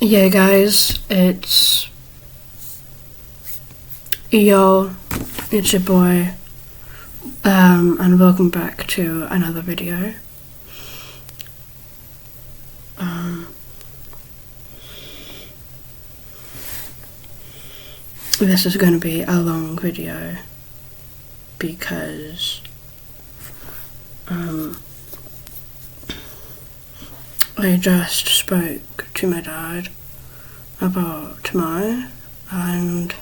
Yeah, guys, it's yo, it's your boy, and welcome back to another video. This is going to be a long video because I just spoke to my dad about tomorrow, and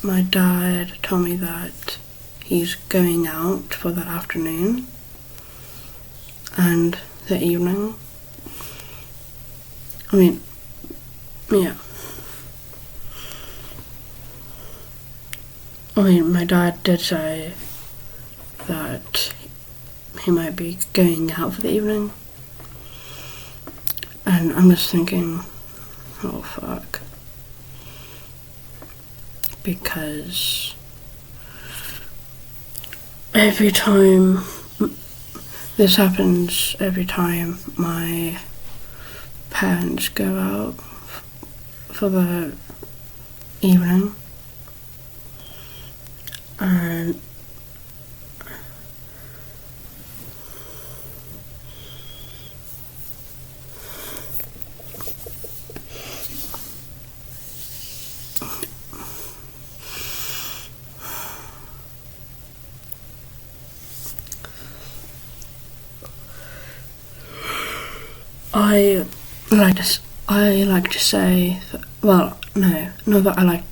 my dad told me that he's going out for the afternoon and the evening. My dad did say that he might be going out for the evening, and I'm just thinking, oh fuck, because every time this happens, every time my parents go out for the evening, and I like to say that, well, no, not that I like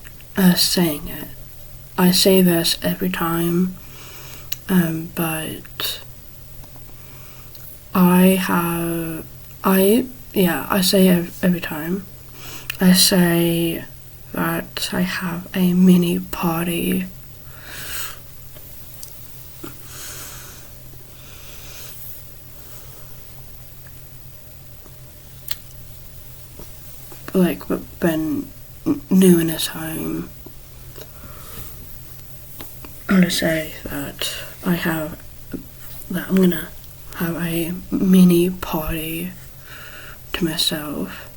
saying it. I say this every time, but I say every time. I say that I have a mini party. Like when Noon is home, I'm gonna say that I'm gonna have a mini party to myself.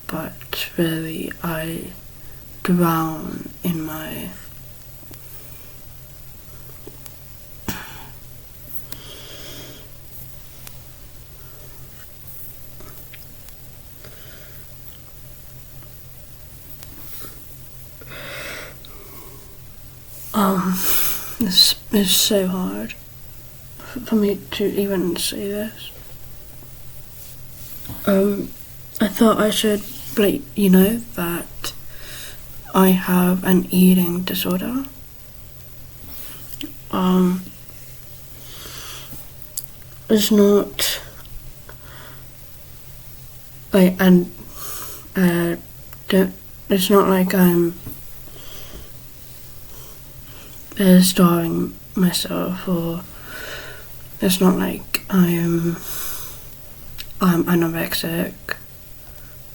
But really, I drown in my this is so hard for me to even say this. I thought I should let you know that I have an eating disorder. It's not like, it's not like I'm starving myself, or it's not like I'm anorexic,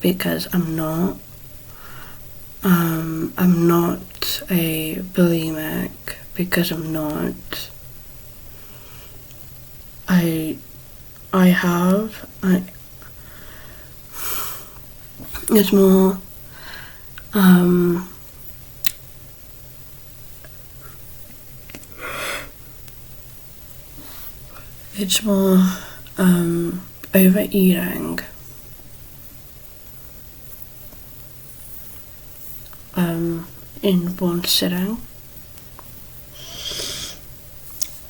because I'm not. I'm not a bulimic, because I'm not. It's more, overeating, in one sitting.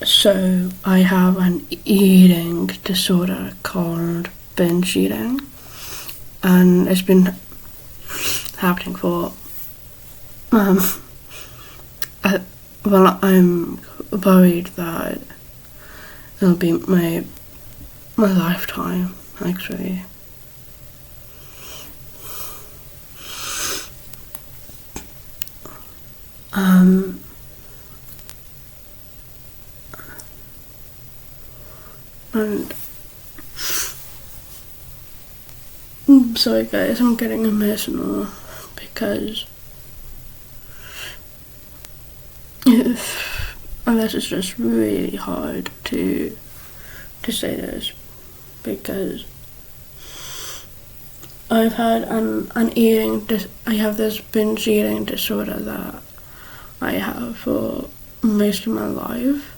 So I have an eating disorder called binge eating, and it's been happening for I'm worried that it'll be my lifetime, actually. And Sorry guys, I'm getting emotional because and this is just really hard to say this because I've had I have this binge eating disorder that I have for most of my life.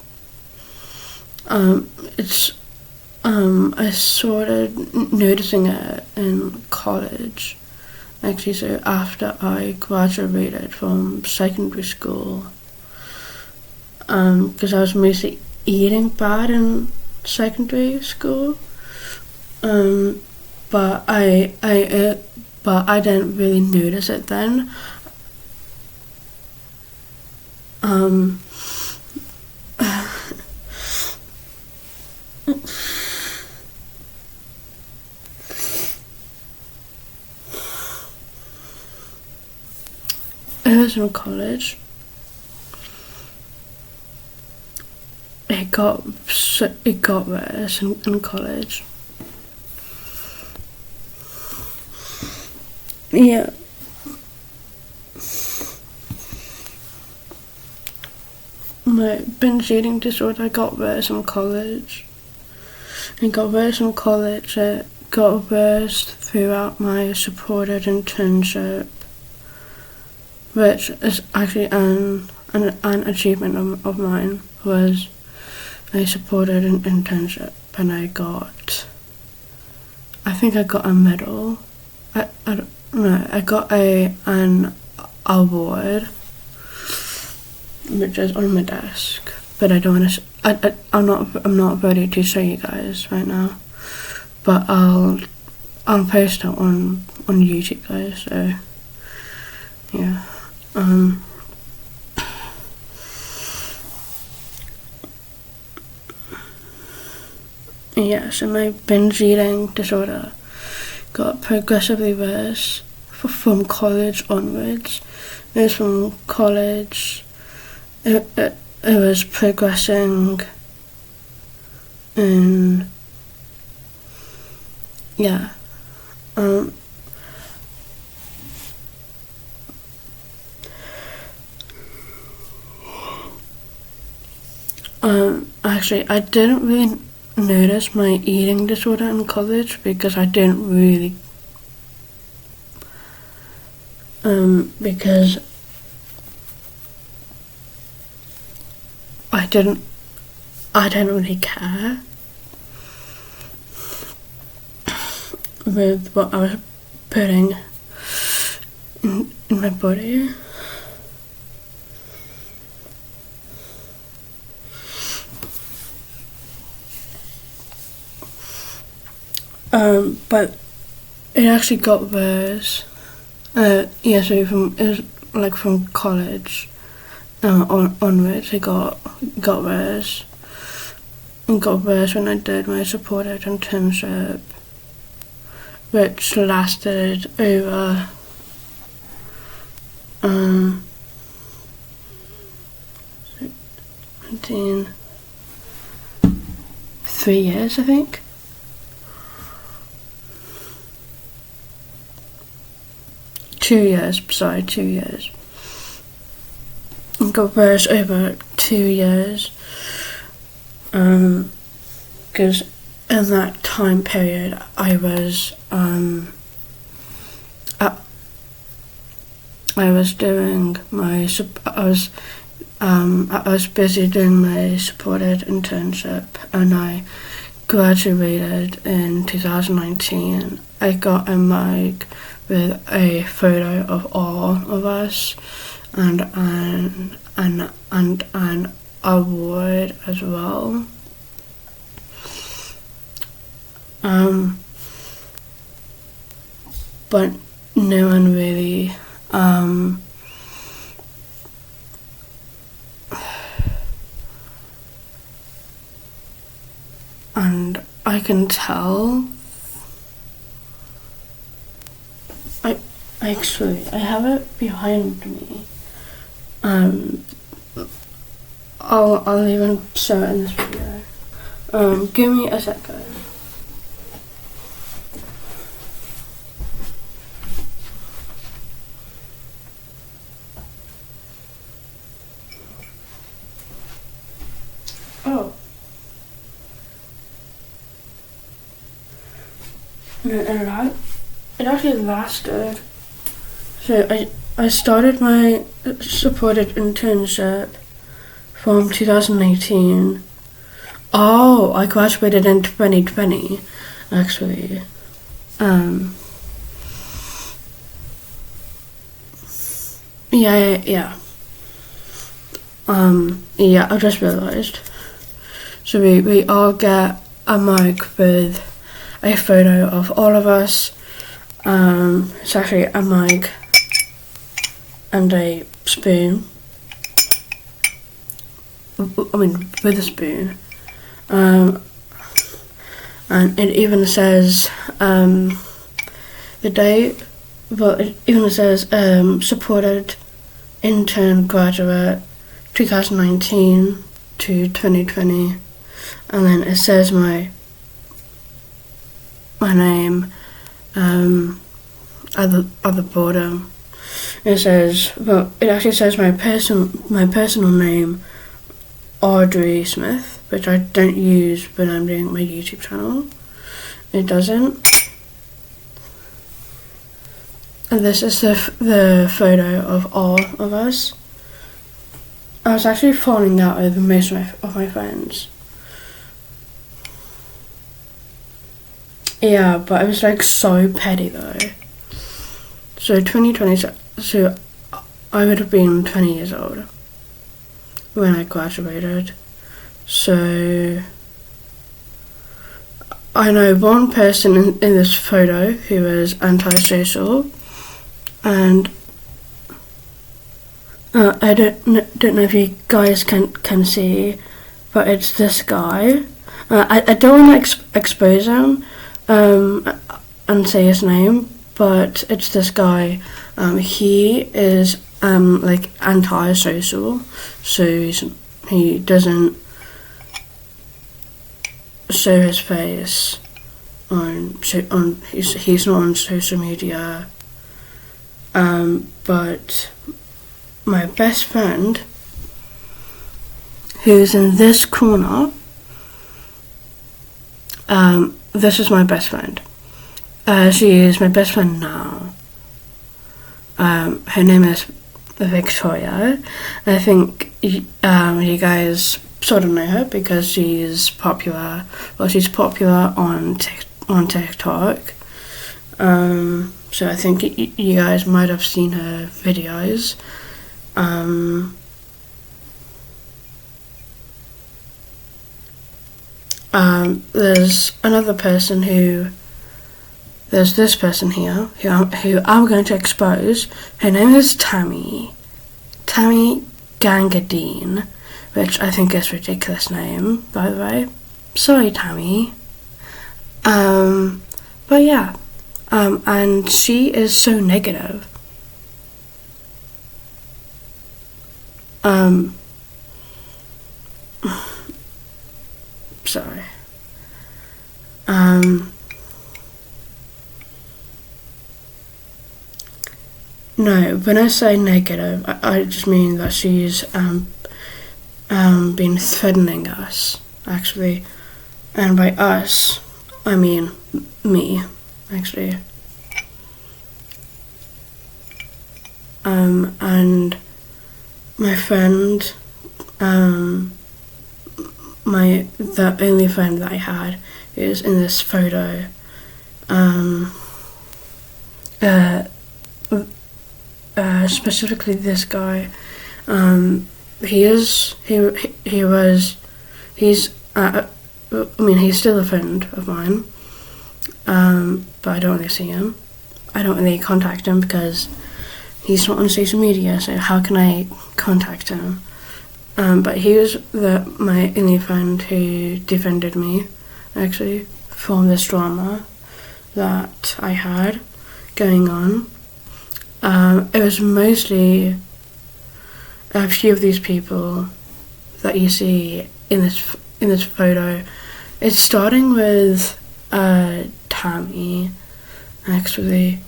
I started noticing it in college, actually, so after I graduated from secondary school, because I was mostly eating bad in secondary school, but I didn't really notice it then. I was in college. It got worse in college. Yeah. My binge eating disorder got worse in college. It got worse in college. It got worse throughout my supported internship, which is actually an achievement of mine, was I supported an internship and I think I got a medal. I don't know, I got an award, which is on my desk, but I don't want to. I'm not ready to show you guys right now, but I'll post it on YouTube, guys. So yeah. Yeah, so my binge eating disorder got progressively worse from college onwards. It was from college, it was progressing in, yeah, actually, I didn't really notice my eating disorder in college because I didn't really, because I didn't really care with what I was putting in my body. But it actually got worse. So from college onwards, it got worse. It got worse when I did my supported internship, which lasted over 3 years, I think. 2 years, sorry, 2 years. It got worse over 2 years, because in that time period I was busy doing my supported internship, and I graduated in 2019. I got a mug with a photo of all of us and an award as well. But no one really and I can tell. I have it behind me. I'll even show it in this video. Give me a sec, guys. It actually lasted. So I started my supported internship from 2018. Oh, I graduated in 2020, actually. Yeah. Yeah, I just realised. So we all get a mug with a photo of all of us. It's actually a mug and a spoon. I mean, with a spoon. And it even says the date, but it even says supported intern graduate 2019 to 2020, and then it says my name at the bottom. It says, well, it actually says my personal name, Audrey Smith, which I don't use when I'm doing my YouTube channel. It doesn't. And this is the photo of all of us. I was actually falling out with most of my friends. Yeah, but it was like so petty though. So 2020, so I would have been 20 years old when I graduated. So I know one person in this photo who is antisocial, and I don't know if you guys can see, but it's this guy. I don't want to expose him and say his name, but it's this guy. He is like antisocial, so he doesn't show his face he's not on social media. But my best friend, who's in this corner, this is my best friend. She is my best friend now. Her name is Victoria. I think you guys sort of know her because she's popular. Well, she's popular on TikTok. So I think you guys might have seen her videos. There's another person there's this person here who I'm going to expose. Her name is Tammy Gangadine, which I think is a ridiculous name, by the way. Sorry, Tammy. But yeah, and she is so negative. Sorry. No, when I say negative, I just mean that she's been threatening us, actually. And by us, I mean me, actually. And my friend, the only friend that I had is in this photo. Specifically this guy. He's still a friend of mine. But I don't really see him. I don't really contact him because he's not on social media, so how can I contact him? But he was my only friend who defended me, actually, from this drama that I had going on. It was mostly a few of these people that you see in this photo. It's starting with Tammy, actually,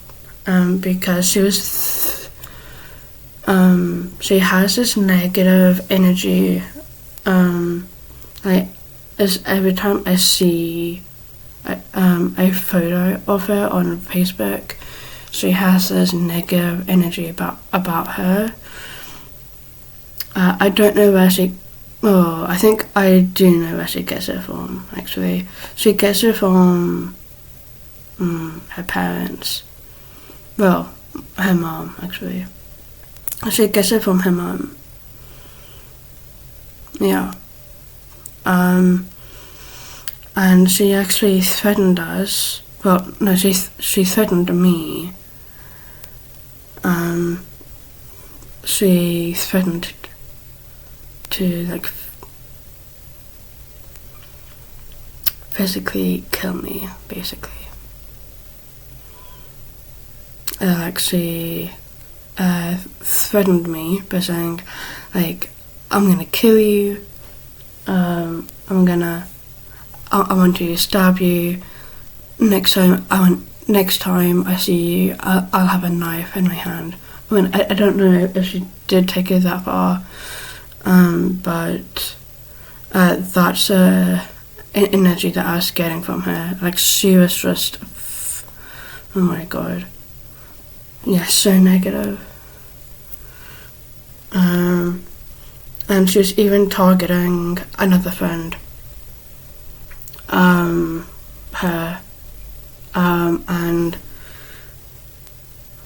because she has this negative energy. Every time I see a photo of her on Facebook. She has this negative energy about her. I don't know where she... Oh, I think I do know where she gets it from, actually. She gets it from her parents. Well, her mom, actually. She gets it from her mom. Yeah. And she actually threatened us. Well, no, she threatened me. She threatened to, like, physically kill me, basically. She threatened me by saying, like, I'm gonna kill you, I want to stab you, next time I see you, I'll have a knife in my hand. I mean, I don't know if she did take it that far, but that's energy that I was getting from her. Like, she was just, oh my god, yeah, so negative. And she was even targeting another friend, her, and,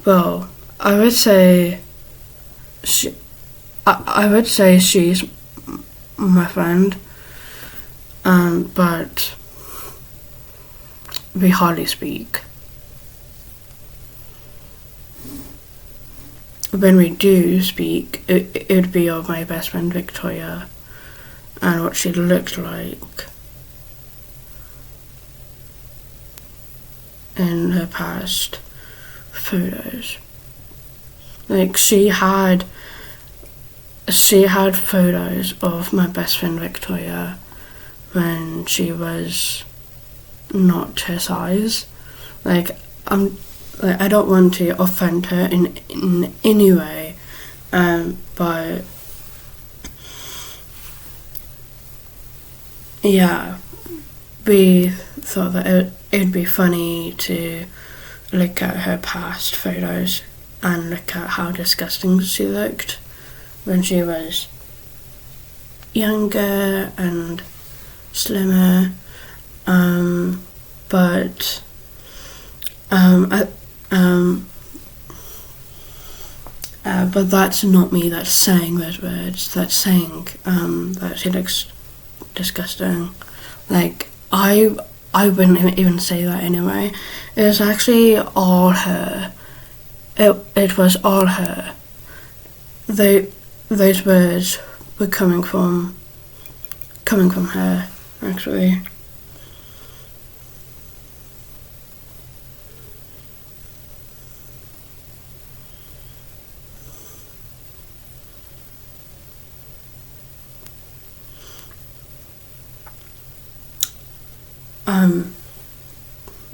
well, I would say she's my friend, but we hardly speak. When we do speak, it would be of my best friend Victoria and what she looked like in her past photos. Like, she had photos of my best friend Victoria when she was not her size. Like, I don't want to offend her in any way, but yeah, we thought that it'd be funny to look at her past photos and look at how disgusting she looked when she was younger and slimmer, but that's not me that's saying those words. That's saying that she looks disgusting. Like, I wouldn't even say that anyway. It was actually all her. It was all her. Those words were coming from her, actually.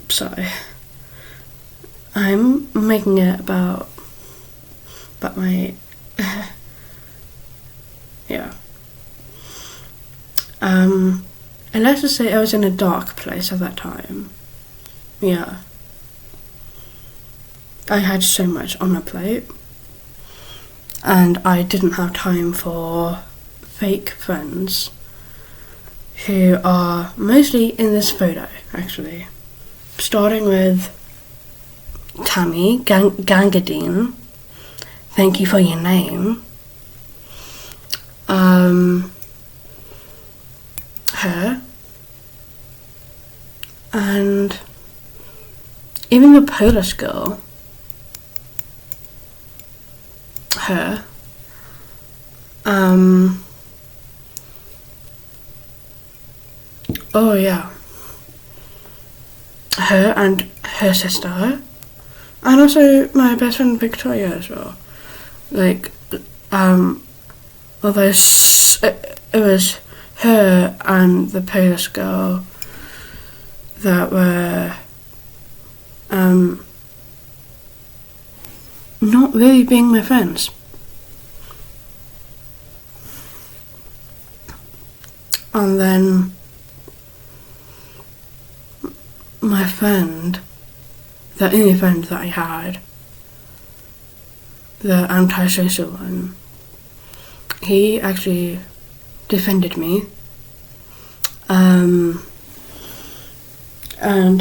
Sorry. I'm making it about my yeah. And let's just say I was in a dark place at that time. Yeah. I had so much on my plate, and I didn't have time for fake friends who are mostly in this photo, actually. Starting with Tammy Gangadine. Thank you for your name. Her. And even the Polish girl. Her. Oh yeah. Her and her sister, and also my best friend Victoria as well. Like, although it was her and the Polish girl that were not really being my friends. And then friend, the only friend that I had, the antisocial one, he actually defended me. And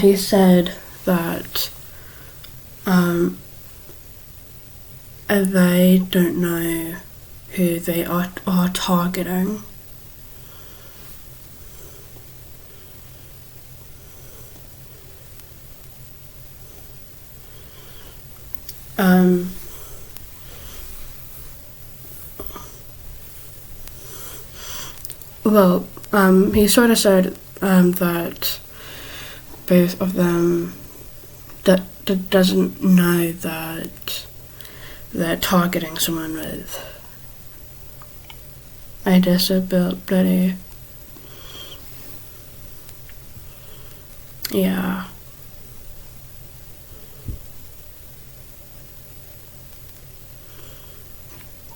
he said that they don't know who they are targeting. He sort of said that both of them that doesn't know that they're targeting someone with a disability. Yeah.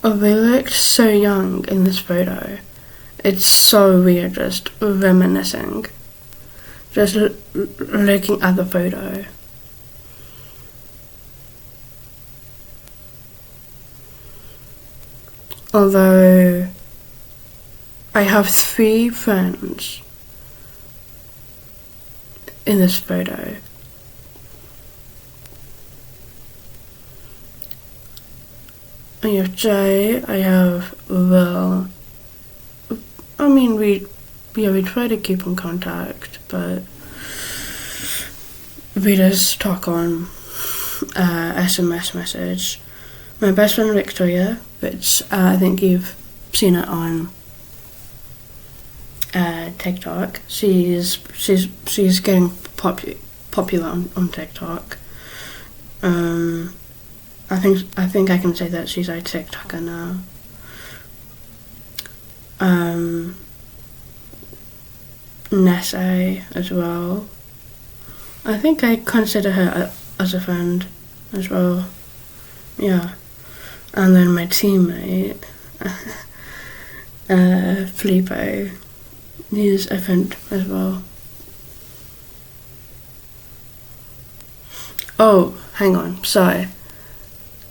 We looked so young in this photo. It's so weird just reminiscing. Just looking at the photo. Although I have 3 friends in this photo. I have Jay, I have Will. I mean, we try to keep in contact, but we just talk on SMS message. My best friend Victoria, which I think you've seen it on TikTok. She's getting popular on TikTok. I think I can say that she's a TikToker now. Nessa as well. I think I consider her as a friend as well. Yeah. And then my teammate, Filippo, he's a friend as well. Oh, hang on, sorry.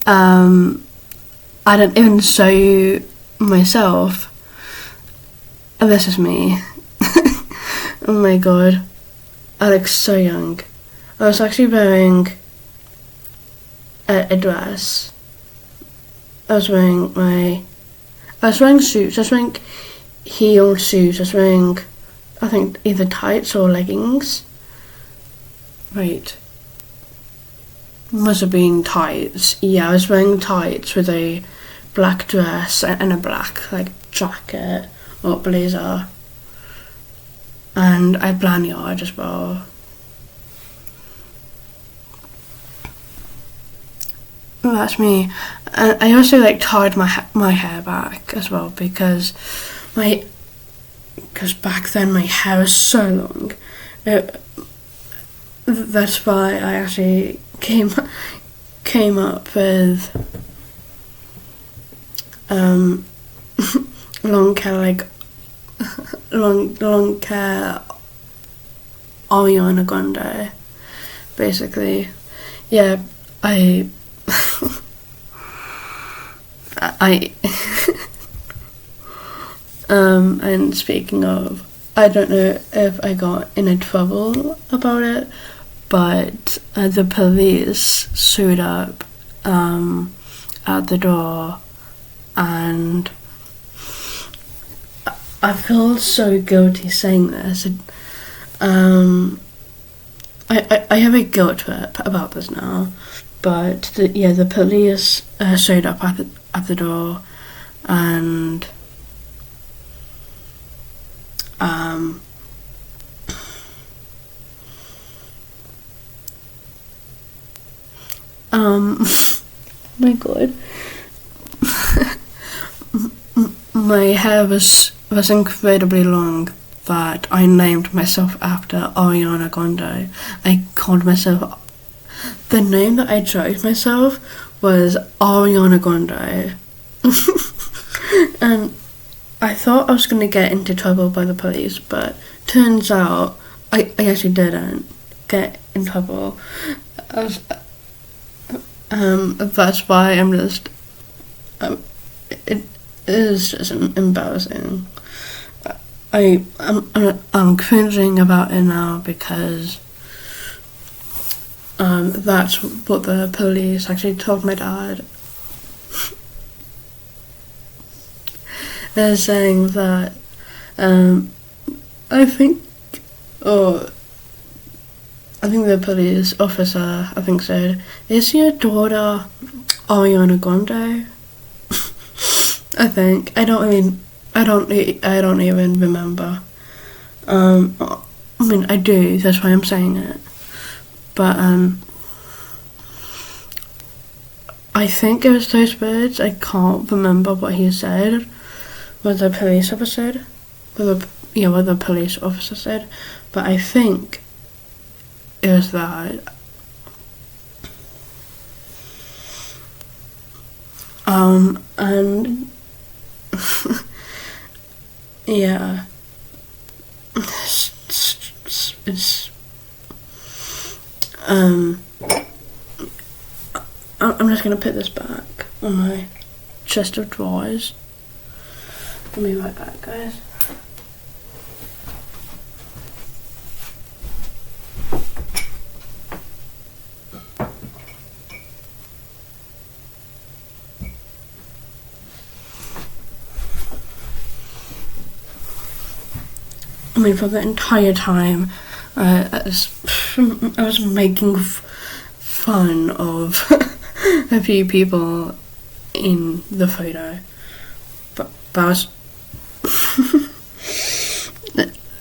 I didn't even show you myself. This is me. Oh my god. I look so young. I was actually wearing a dress. I was wearing shoes. I was wearing heel shoes. I was wearing, I think, either tights or leggings. Wait. Must have been tights. Yeah, I was wearing tights with a black dress and a black jacket or blazer. And a lanyard as well. Well, that's me. And I also tied my hair back as well because back then my hair was so long. That's why I actually came up with long hair, long hair Ariana Grande, basically. Yeah, and speaking of, I don't know if I got in trouble about it, but the police showed up at the door, and I feel so guilty saying this. I have a guilt trip about this now, but the police showed up at the door, and my god. My hair was incredibly long that I named myself after Ariana Grande. I called myself, the name that I chose myself was Ariana Grande. And I thought I was going to get into trouble by the police, but turns out I actually didn't get in trouble. That's why I'm just. It is just embarrassing. I'm cringing about it now because that's what the police actually told my dad. They're saying that I think the police officer said, "Is your daughter Ariana Grande?" I think I don't even remember. I do. That's why I'm saying it. But I think it was those words. I can't remember what he said. What the police officer said. What the police officer said. But I think it was that. And yeah, it's I'm just gonna put this back on my chest of drawers. I'll be right back, guys. For the entire time, I was making fun of a few people in the photo, but I was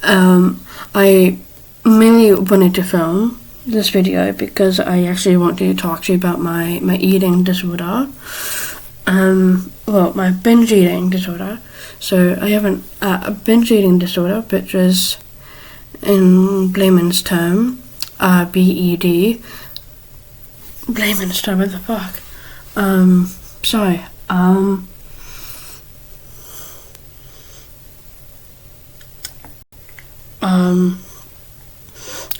I mainly wanted to film this video because I actually want to talk to you about my eating disorder, my binge eating disorder. So I have a binge eating disorder, which is in layman's term, BED. Layman's term, what the fuck? Sorry.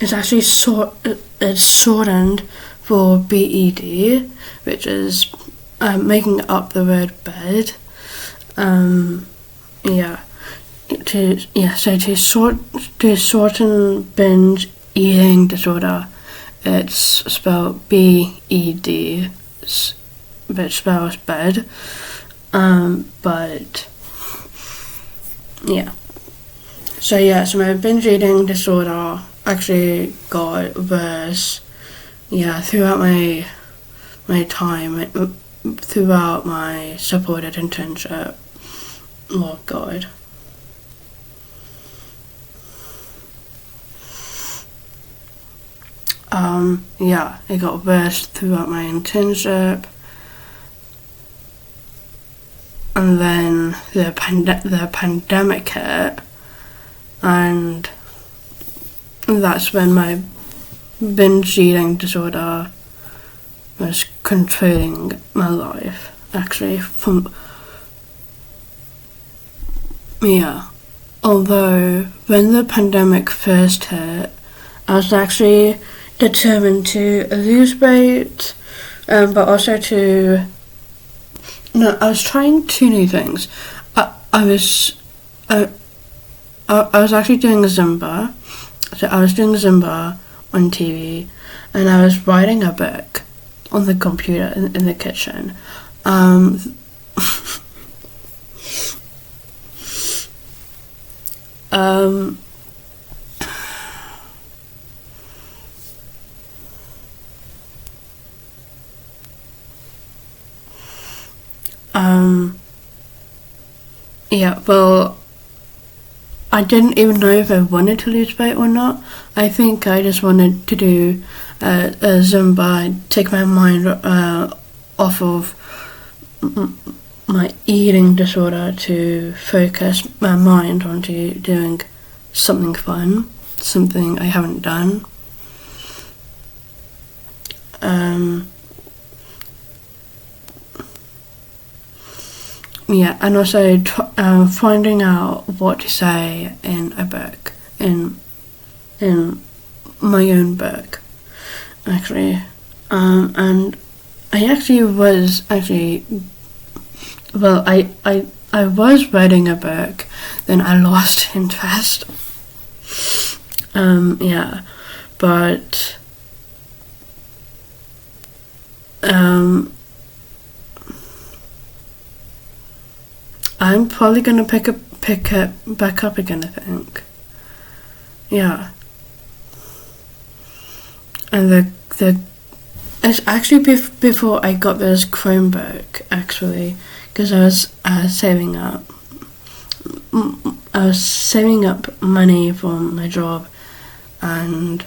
It's actually it's shortened for BED, which is making up the word bed. So to shorten binge eating disorder, it's spelled BED, which spells bed. But yeah. So my binge eating disorder actually got worse. Yeah, throughout my time, throughout my supported internship. Oh God. It got worse throughout my internship, and then the pandemic hit, and that's when my binge eating disorder was controlling my life. Actually, although when the pandemic first hit, I was actually determined to lose weight, but also I was trying 2 new things. I was actually doing Zumba. So I was doing Zumba on TV, and I was writing a book on the computer in the kitchen. I didn't even know if I wanted to lose weight or not. I think I just wanted to do a Zumba and take my mind off of my eating disorder to focus my mind onto doing something fun, something I haven't done. And also finding out what to say in a book, in my own book. actually. And I actually was well, I was writing a book, then I lost interest. Yeah, but I'm probably gonna pick it back up again, I think. Yeah. And the it's actually before I got this Chromebook, actually, because I was saving up. I was saving up money for my job, and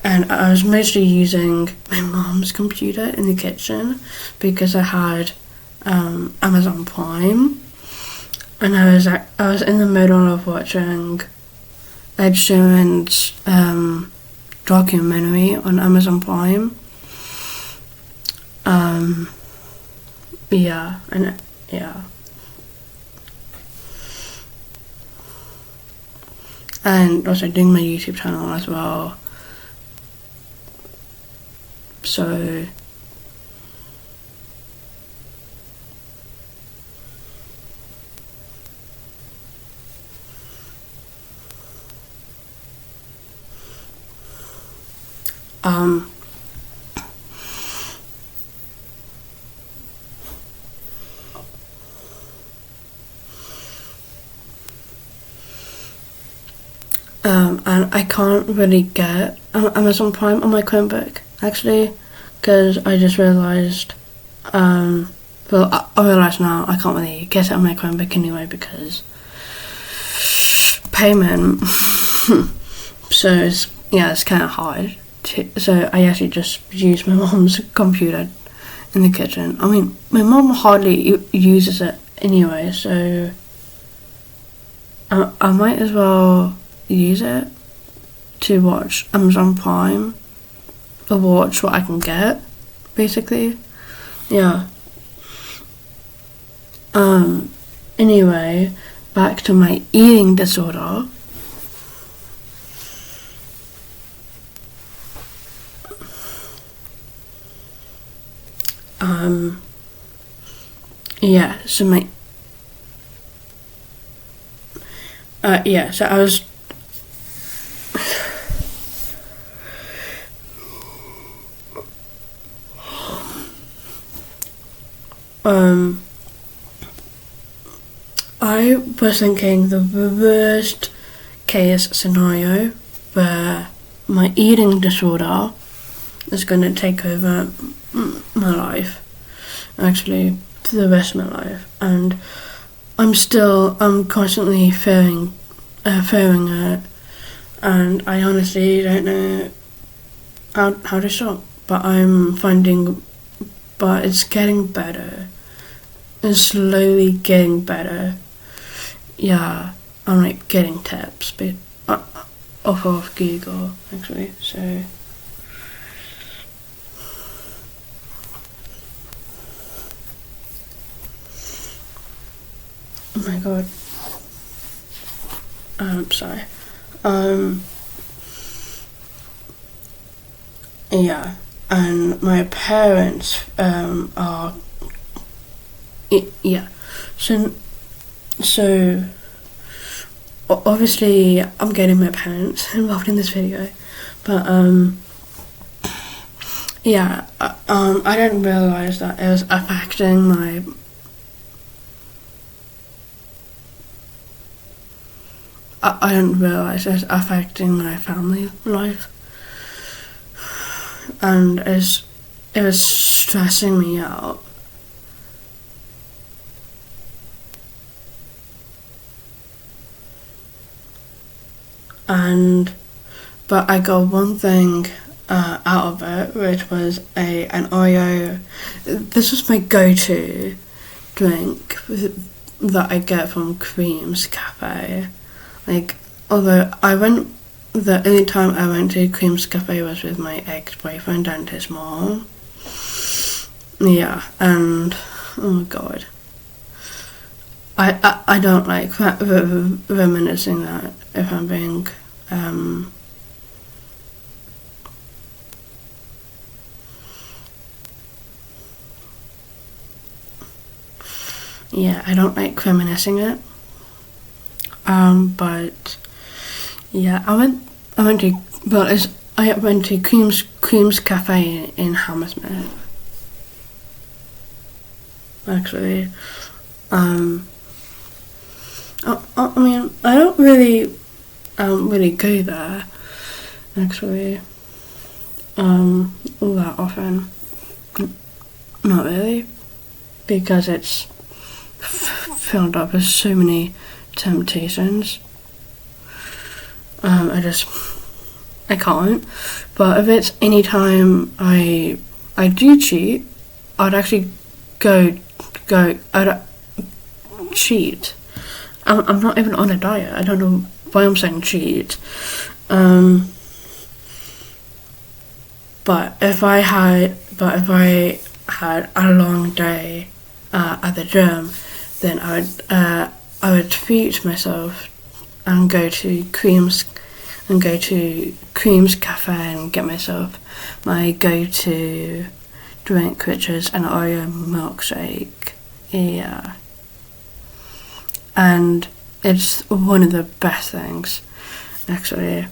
and I was mostly using my mom's computer in the kitchen because I had Amazon Prime, and I was in the middle of watching Ed Sheeran's documentary on Amazon Prime. Yeah, and yeah. And also doing my YouTube channel as well. So and I can't really get Amazon Prime on my Chromebook, actually, because I just realised, well, I realise now I can't really get it on my Chromebook anyway because payment. So it's kind of hard. So I actually just use my mom's computer in the kitchen. I mean, my mom hardly uses it anyway, so I might as well use it to watch Amazon Prime or watch what I can get, basically. Yeah. Anyway, back to my eating disorder. Yeah, so my so I was I was thinking the worst case scenario where my eating disorder is going to take over my life, actually, for the rest of my life, and I'm constantly fearing it, and I honestly don't know how to stop, but it's getting better. It's slowly getting better. Yeah, I'm like getting tips, but off of Google, actually, so. Oh my god. Sorry. Yeah, and my parents are. Yeah, so obviously I'm getting my parents involved in this video, but yeah, I didn't realise that it was affecting my. I didn't realise it was affecting my family life, and it was stressing me out. But I got one thing out of it, which was an Oreo. This was my go-to drink that I get from Cream's Cafe. Like, although the only time I went to Cream's Cafe was with my ex-boyfriend and his mom. yeah, and oh god, I don't like reminiscing that, if I'm being yeah, I don't like reminiscing it. But yeah, I went to well, I went to Cream's Cafe in Hammersmith. Actually, I mean, I don't really go there. Actually, that often. Not really, because it's filled up with so many temptations. I can't. But if it's any time I do cheat, I'd actually I'd cheat. I'm not even on a diet. I don't know why I'm saying cheat. But if I had a long day at the gym, then I would treat myself and go to Cream's Cafe and get myself my go-to drink, which is an Oreo milkshake. Yeah, and it's one of the best things, actually.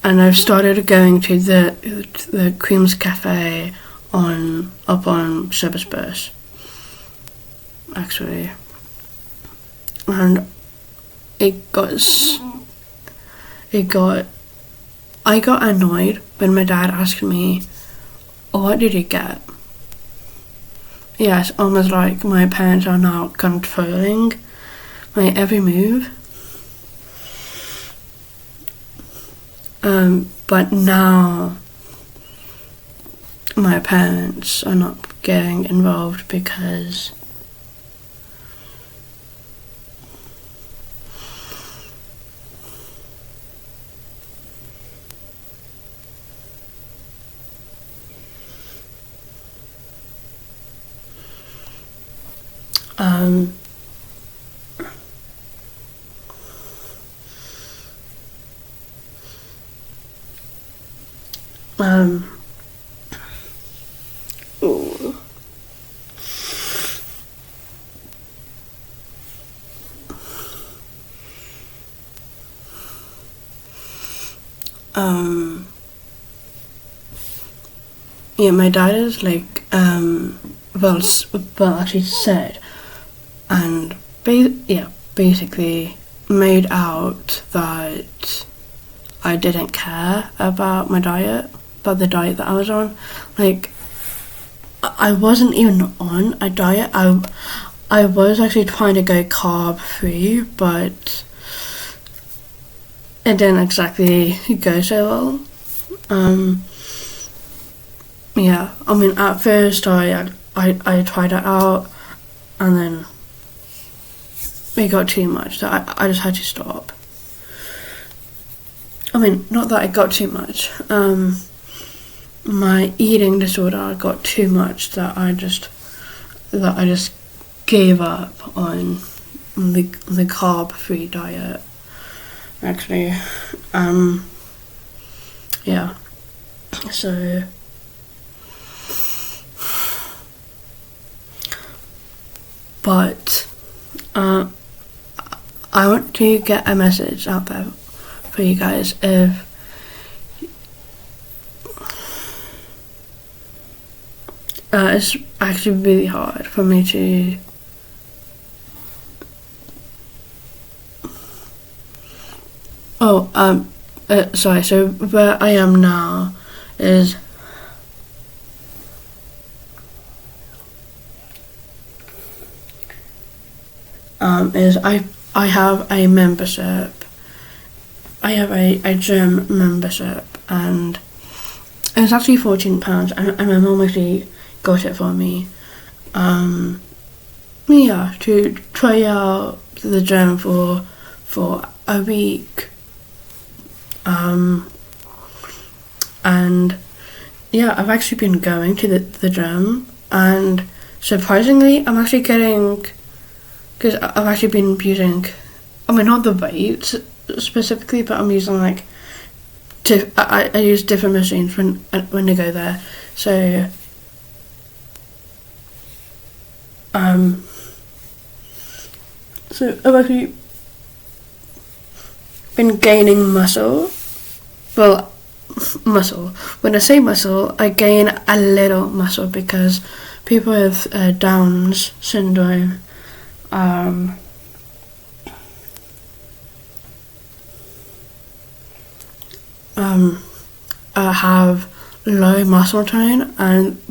And I've started going to the Cream's Cafe up on Shepherd's Bush, actually, and I got annoyed when my dad asked me, "What did you get?" Yes, almost like my parents are now controlling my every move. But now my parents are not getting involved because ooh. Yeah, my dad is like, well, actually said, and basically made out that I didn't care about my diet, about the diet that I was on. Like, I wasn't even on a diet. I was actually trying to go carb free, but it didn't exactly go so well. Yeah, I mean, at first I tried it out, and then it got too much. That I just had to stop. I mean, not that it got too much. My eating disorder got too much that I just gave up on the carb-free diet. Actually, yeah. So, but I want to get a message out there for you guys. If it's actually really hard for me to sorry, so where I am now is I have a membership. I have a gym membership, and it's actually £14, and my mum actually got it for me. Yeah, to try out the gym for a week. And yeah, I've actually been going to the gym, and surprisingly, I'm actually getting, because I've actually been using, I mean, not the weights specifically, but I'm using like, I use different machines when I go there. So, I've actually been gaining muscle. Well, muscle. When I say muscle, I gain a little muscle because people with Down's syndrome have low muscle tone, and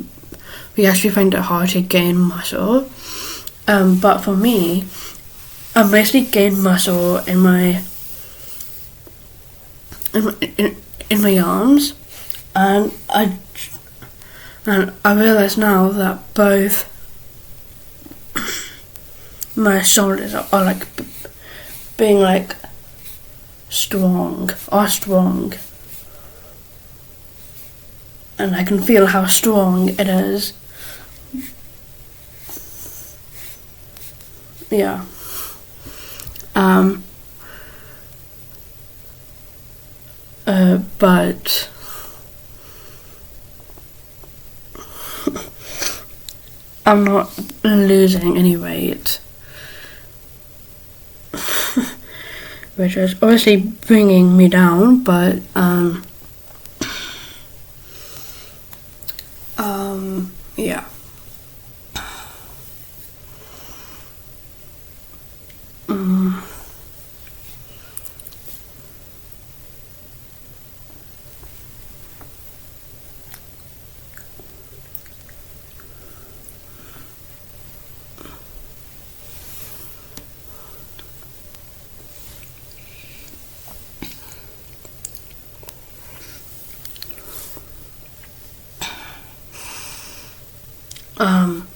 we actually find it hard to gain muscle. But for me, I mostly gain muscle in my arms, and I realise now that both my shoulders are like being like strong, and I can feel how strong it is. Yeah. But I'm not losing any weight, which is obviously bringing me down, but yeah.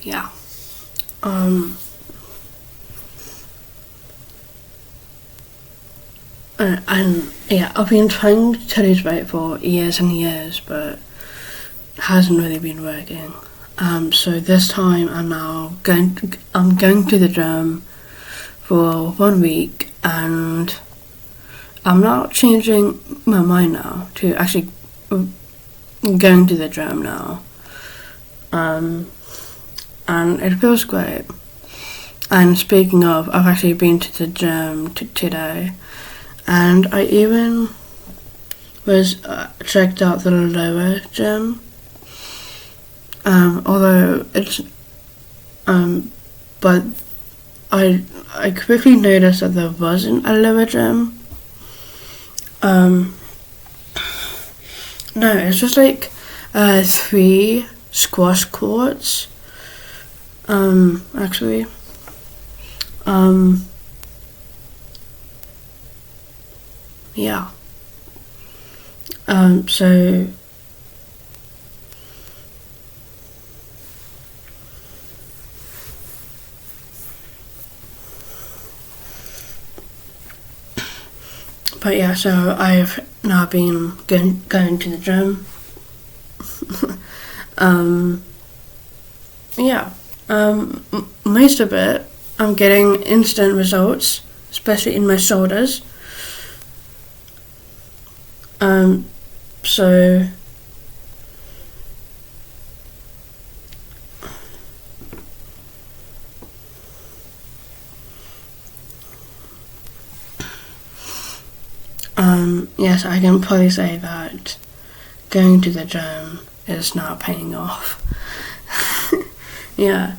Yeah. And yeah, I've been trying to lose weight for years and years, but hasn't really been working. So this time I'm going to the gym for 1 week, and I'm now changing my mind now to actually going to the gym now. And it feels great. And speaking of, I've actually been to the gym today, and I even was checked out the lower gym. Although it's but I quickly noticed that there wasn't a lower gym. No, it's just like 3 squash courts. Actually. Yeah. So but yeah, so I've now been going to the gym. Yeah. Most of it, I'm getting instant results, especially in my shoulders. So yes, I can probably say that going to the gym is now paying off. Yeah,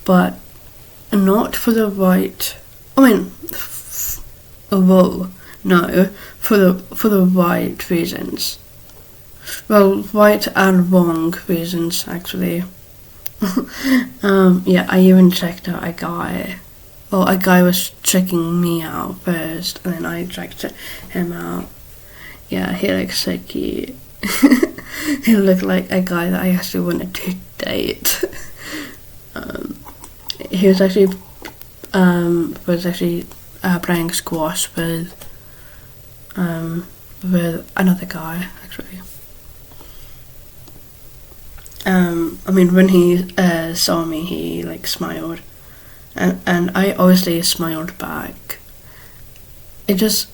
but not for the right. I mean, well, no, for the right reasons. Well, right and wrong reasons, actually. Yeah, I even checked out a guy. Well, a guy was checking me out first, and then I checked him out. Yeah, he looks so cute. He looked like a guy that I actually wanted to date. He was actually playing squash with another guy, actually. I mean, when he saw me, he like smiled, and I obviously smiled back. It just,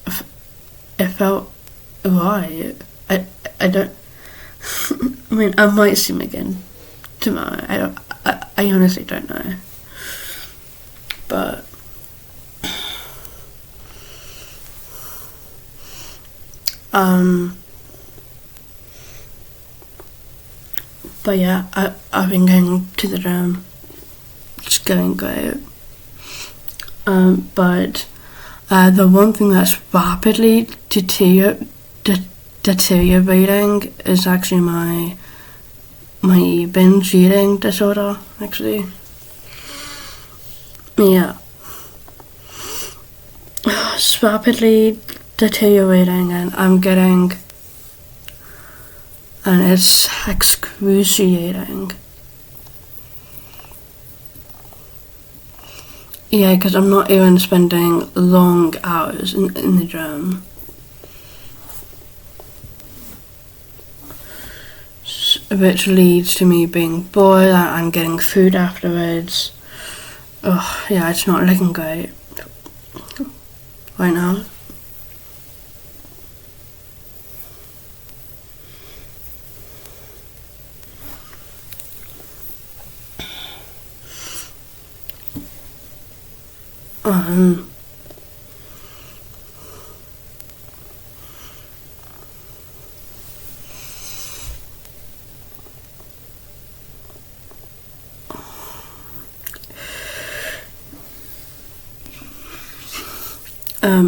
it felt right. I don't. I mean, I might see him again tomorrow. I honestly don't know. But but yeah, I've been going to the gym. It's going great. But the one thing that's rapidly deteriorating is actually my binge eating disorder, actually. Yeah. It's rapidly deteriorating, and it's excruciating. Yeah, because I'm not even spending long hours in the gym. Which leads to me being bored and getting food afterwards. Oh, yeah, it's not looking great right now.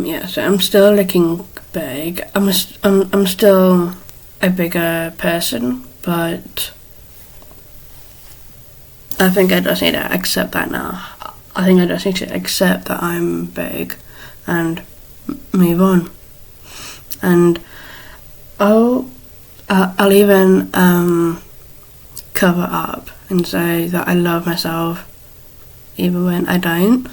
Yeah, so I'm still looking big. I'm still a bigger person, but I think I just need to accept that now. I think I just need to accept that I'm big and move on. And I'll even cover up and say that I love myself even when I don't.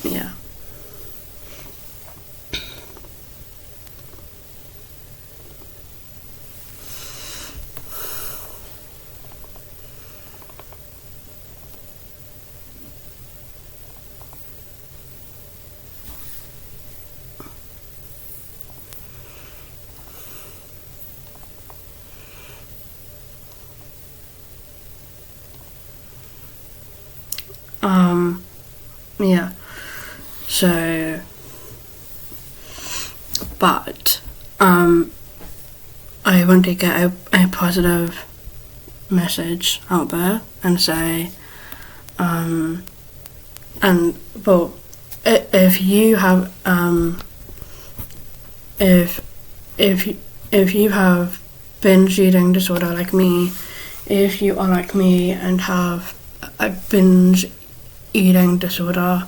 Yeah. Yeah. So, but, I want to get a positive message out there and say, and, well, if you have, if you have binge eating disorder like me, if you are like me and have a binge eating disorder,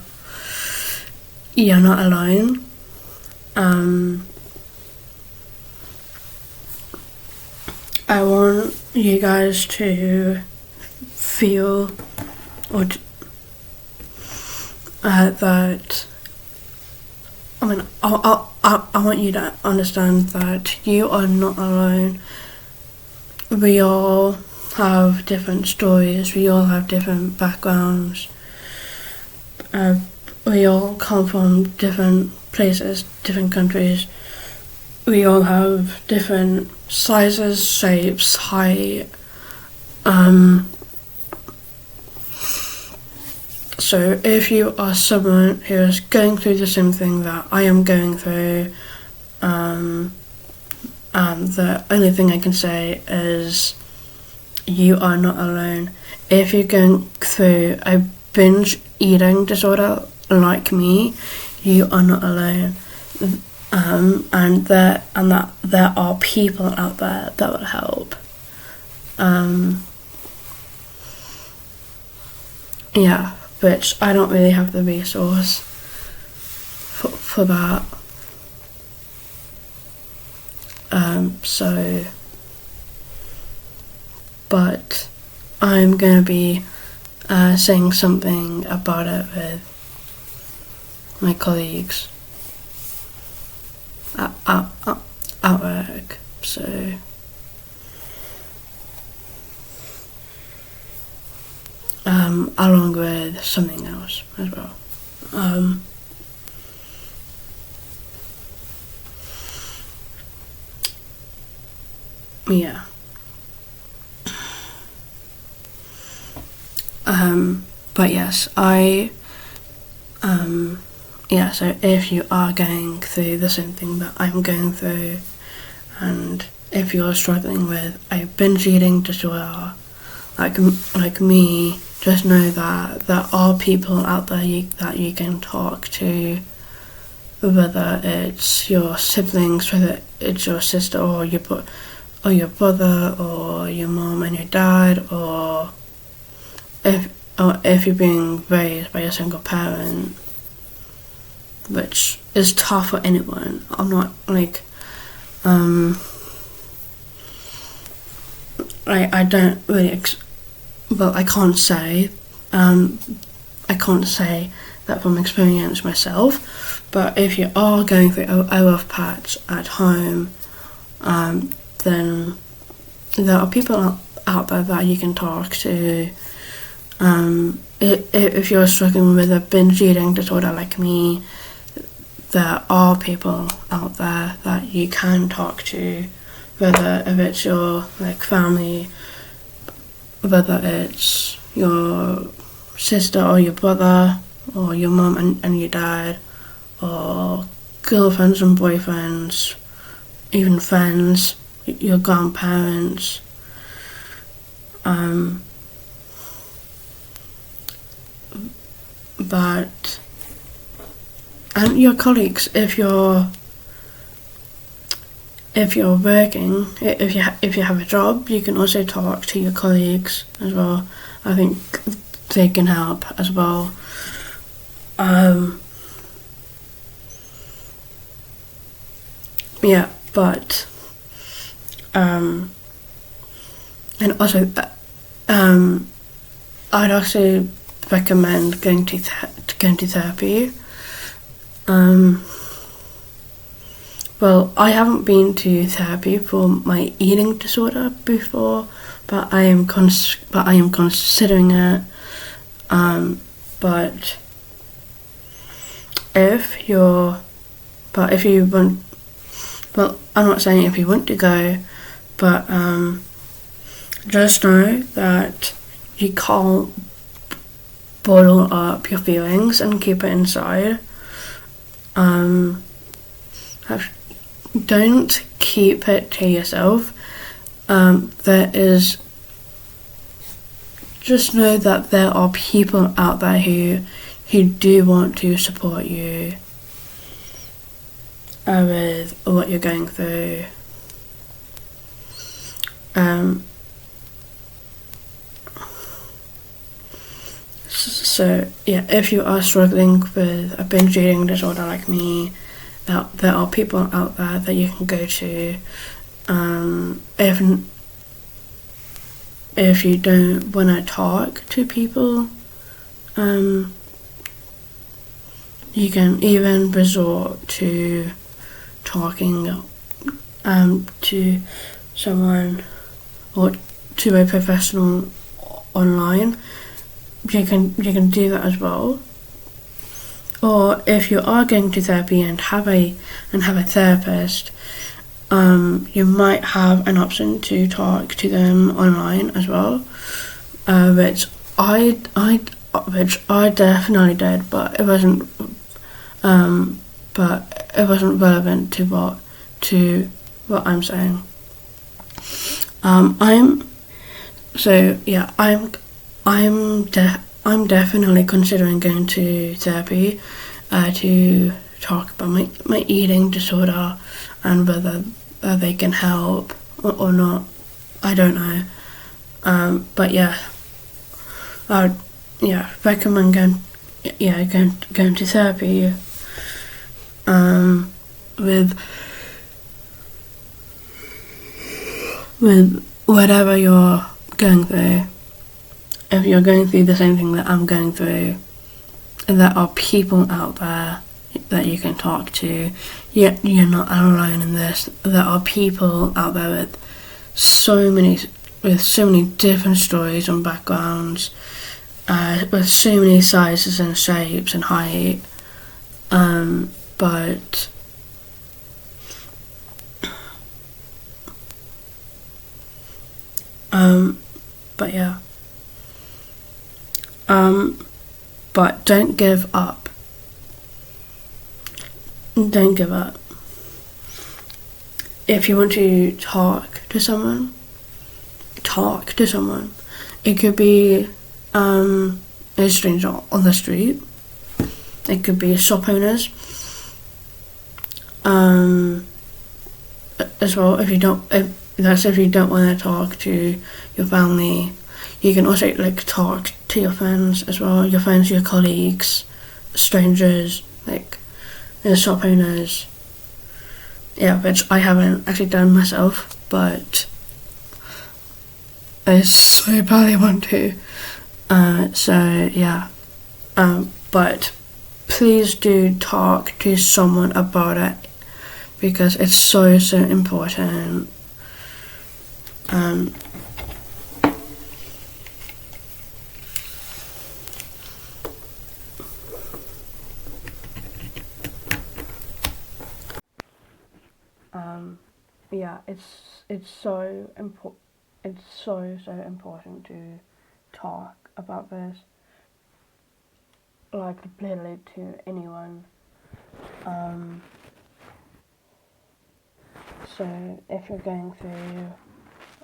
you're not alone. I want you guys to feel or that. I mean, I want you to understand that you are not alone. We all have different stories. We all have different backgrounds. We all come from different places, different countries. We all have different sizes, shapes, height. So if you are someone who is going through the same thing that I am going through, the only thing I can say is you are not alone. If you're going through a binge eating disorder like me, you are not alone. And there are people out there that will help. Yeah, which I don't really have the resource for that. So, but I'm gonna be saying something about it with my colleagues at work. So along with something else as well. Yeah. But yes, so if you are going through the same thing that I'm going through, and if you're struggling with a binge eating disorder, like me, just know that there are people out there that you can talk to, whether it's your siblings, whether it's your sister or your brother, or your mom and your dad, or if you're being raised by a single parent, which is tough for anyone. I'm not like, I don't really, I can't say that from experience myself, but if you are going through a rough patch at home, then there are people out there that you can talk to. If you're struggling with a binge eating disorder like me, there are people out there that you can talk to, whether if it's your family, whether it's your sister or your brother, or your mum and your dad, or girlfriends and boyfriends, even friends, your grandparents, and your colleagues. If you're working, if you have a job, you can also talk to your colleagues as well. I think they can help as well. And also, I'd also recommend going to therapy. Well, I haven't been to therapy for my eating disorder before, but I am considering it. But if you want, well, I'm not saying if you want to go, but just know that you can't bottle up your feelings and keep it inside. Don't keep it to yourself. Just know that there are people out there who do want to support you with what you're going through. So yeah, if you are struggling with a binge eating disorder like me, there are people out there that you can go to. If you don't want to talk to people, you can even resort to talking to someone or to a professional online. You can do that as well. Or if you are going to therapy and have a therapist, you might have an option to talk to them online as well, which I definitely did, but it wasn't relevant to what I'm saying. I'm definitely considering going to therapy to talk about my eating disorder and whether they can help or not. I don't know. But yeah, I would recommend going to therapy with whatever you're going through. If you're going through the same thing that I'm going through, there are people out there that you can talk to. You're not alone in this. There are people out there so many with so many different stories and backgrounds, with so many sizes and shapes and height. But but yeah. But don't give up. Don't give up. If you want to talk to someone, talk to someone. It could be a stranger on the street. It could be shop owners. As well, if you don't want to talk to your family, you can also like talk to your friends as well. Your friends, your colleagues, strangers, like the shop owners. Yeah, which I haven't actually done myself, but I so badly want to. So yeah, but please do talk to someone about it because it's so important. Yeah, it's so important. It's so important to talk about this, like literally to anyone. So if you're going through,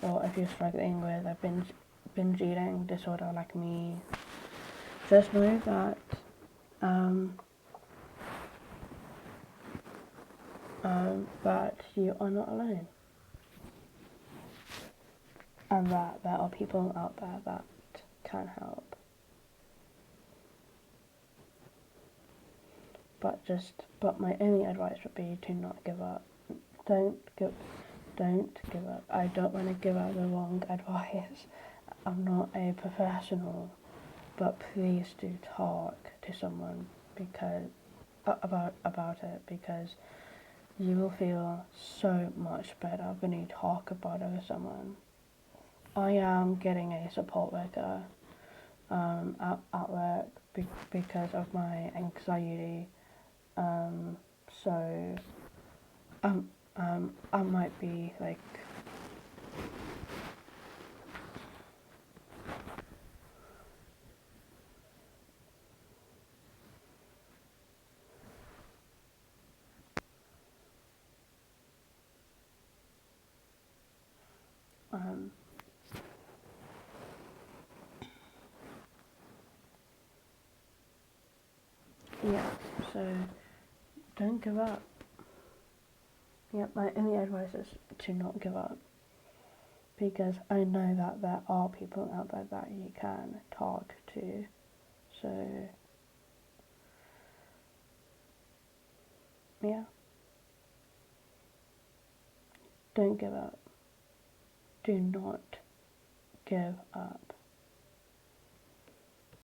or if you're struggling with a binge eating disorder like me, just know that that you are not alone, and that there are people out there that can help. But my only advice would be to not give up. Don't give up. I don't want to give out the wrong advice. I'm not a professional, but please do talk to someone because about it because you will feel so much better when you talk about it with someone. I am getting a support worker at work because of my anxiety. So I might be like yeah. So don't give up. Yeah, my only advice is to not give up because I know that there are people out there that you can talk to. So yeah, don't give up. Do not give up.